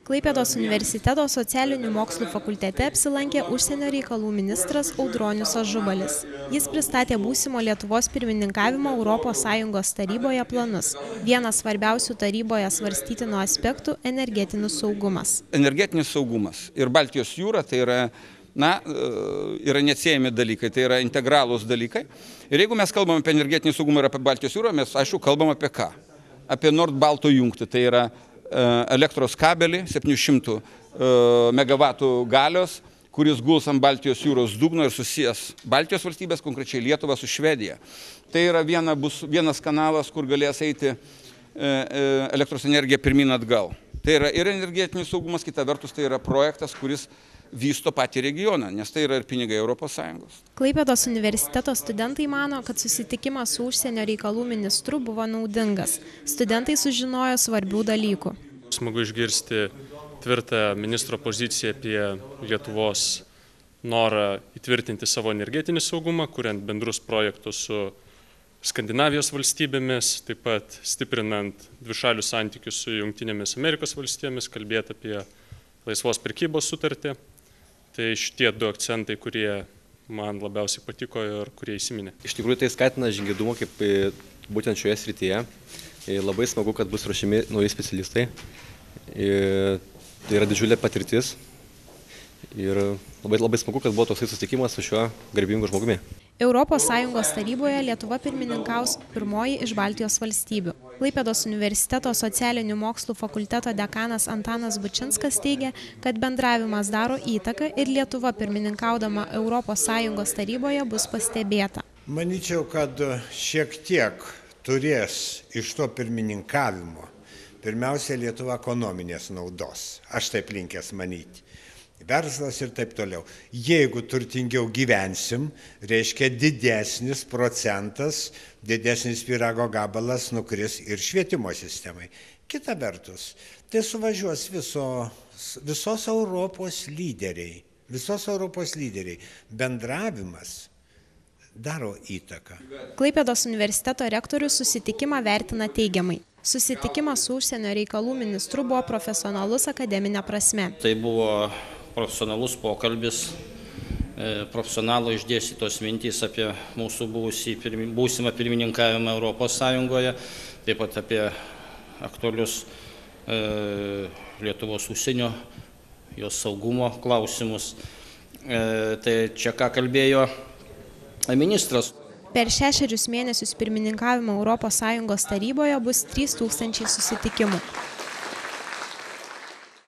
Klaipėdos universiteto socialinių mokslų fakultete apsilankė užsienio reikalų ministras Audronius Ažubalis. Jis pristatė būsimo Lietuvos pirmininkavimo ES taryboje planus. Vienas svarbiausių taryboje svarstytinų aspektų – energetinis saugumas. Energetinis saugumas ir Baltijos jūra tai yra neatsiejami dalykai, tai yra integralūs dalykai. Ir jeigu mes kalbame apie energetinį saugumą ir apie Baltijos jūrą, mes aišku kalbame apie ką? Apie Nord-Balto jungtį, tai yra elektros kabelį 700 MW galios, kuris guls ant Baltijos jūros dugno ir susijęs Baltijos valstybės, konkrečiai Lietuvą su Švedija. Tai yra bus vienas kanalas, kur galės eiti elektros energija pirmyn atgal. Tai yra ir energetinis saugumas, kita vertus tai yra projektas, kuris vysto patį regioną, nes tai yra ir pinigai ES. Klaipėdos universiteto studentai mano, kad susitikimas su užsienio reikalų ministru buvo naudingas. Studentai sužinojo svarbių dalykų. Smagu išgirsti tvirtą ministro poziciją apie Lietuvos norą įtvirtinti savo energetinį saugumą, kuriant bendrus projektus su Skandinavijos valstybėmis, taip pat stiprinant dvišalius santykius su Jungtinėmis Amerikos valstybėmis, kalbėti apie laisvos prekybos sutartį. Tai šitie du akcentai, kurie man labiausiai patiko ir kurie įsiminė. Iš tikrųjų tai skatina žingeidumą kaip būtent šioje srityje. Labai smagu, kad bus ruošiami nauji specialistai. Tai yra didžiulė patirtis. Ir labai smagu, kad buvo toksai susitikimas su šiuo garbingu žmogumi. ES taryboje Lietuva pirmininkaus pirmoji iš Baltijos valstybių. Klaipėdos universiteto socialinių mokslų fakulteto dekanas Antanas Bučinskas teigia, kad bendravimas daro įtaką ir Lietuva pirmininkaudama ES taryboje bus pastebėta. Manyčiau, kad šiek tiek turės iš to pirmininkavimo pirmiausia Lietuva ekonominės naudos. Aš taip linkęs manyti. Verslas ir taip toliau. Jeigu turtingiau gyvensim, reiškia didesnis procentas, didesnis pyrago gabalas nukris ir švietimo sistemai. Kita vertus, tai suvažiuos visos Europos lyderiai. Visos Europos lyderiai. Bendravimas daro įtaką. Klaipėdos universiteto rektorius susitikimą vertina teigiamai. Susitikimas su užsienio reikalų ministru buvo profesionalus akademinė prasme. Tai buvo profesionalus pokalbis, profesionalo išdėstytos mintys apie mūsų būsimą pirmininkavimą ES, taip pat apie aktualius Lietuvos užsienio, jos saugumo klausimus. Tai čia ką kalbėjo ministras. Per 6 mėnesius pirmininkavimo ES taryboje bus 3000 susitikimų.